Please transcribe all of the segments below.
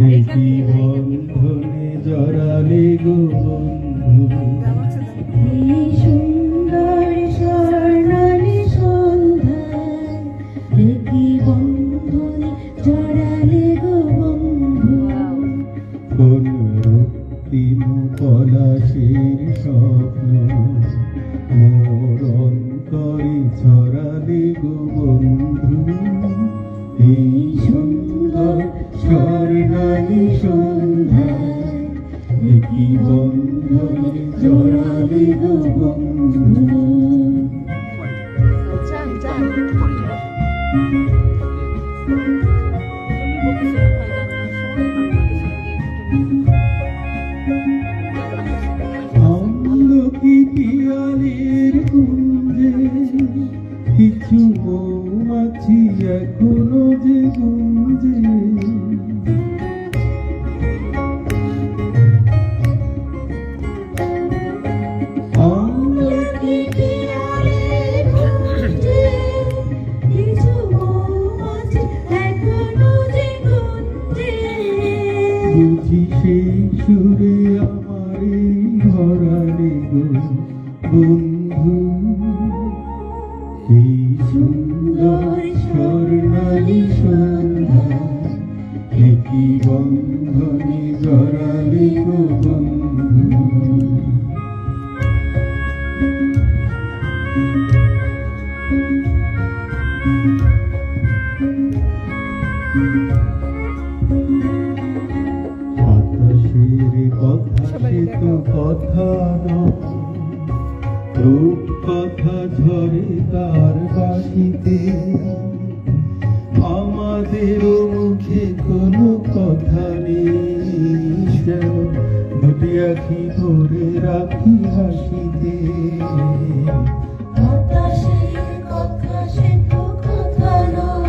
একই বন্ধনে জড়ালে গো বন্ধু, এই সুন্দর স্বর্ণালী সন্ধ্যায় একই বন্ধনে জড়ালে গো বন্ধু। কোন রক্তিম পলাশের স্বপ্ন মোর অন্তরে ছড়ালে গো বন্ধু, এই সুন্দর স্বর্ণালী সন্ধ্যায় একই বন্ধনে জড়ালে গো বন্ধু। আমলকি পিয়ালির কুঞ্জে কিছু মৌমাছি এখনো যে গুঞ্জে, আমলকি পিয়ালির কুঞ্জে কিছু মৌমাছি এখনো যে গুঞ্জে। বুঝি সেই সুরে আমারে ভরালে গো বন্ধু, এই সুন্দর স্বর্ণালী সন্ধ্যা একই বন্ধনে জড়ালে গো বন্ধু। বাতাসের কথা সে তো কথা নয়, রূপ কথা ঝরে তার বাঁশিতে, আমাদেরও মুখে কোনো কথা নেই, যেন দুটি আঁখি ধরে রাখি হাসিতে। বাতাসের কথা সে তো কথা নয়,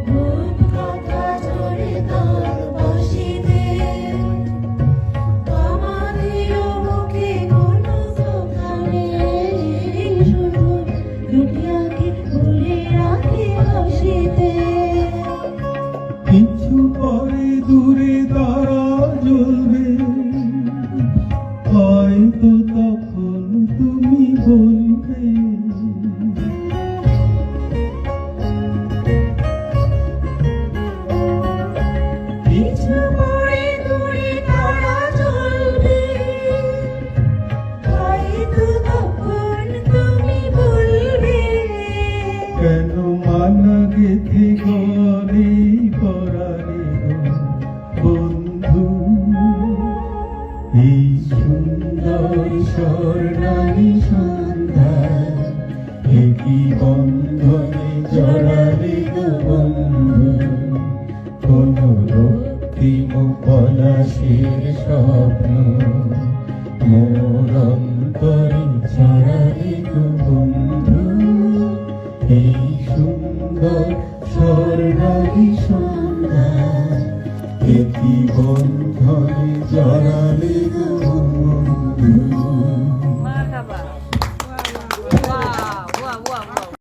রূপ কথা ঝরে তার বাঁশিতে, আমাদেরও মুখে কোনো কথা নেই, শুধু দুটি আঁখি ভরে রাখি হাসিতে। কিছু পরে দূরে তারা জ্বলবে, হয়তো তখন তুমি বলবে, কিছু পরে দূরে তারা জ্বলবে, হয়তো তখন তুমি বলবে, কেন মালা গেথে গলে পরালে গো বন্ধু, এই সুন্দর স্বর্ণালী সন্ধ্যায় একই বন্ধনে জড়ালে গো বন্ধু, কোন রক্তিম পলাশের স্বপ্ন মোর অন্তরে ছড়ালে গো বন্ধু, এই সুন্দর স্বর্ণালী সন্ধ্যায় একই বন্ধনে জড়ালে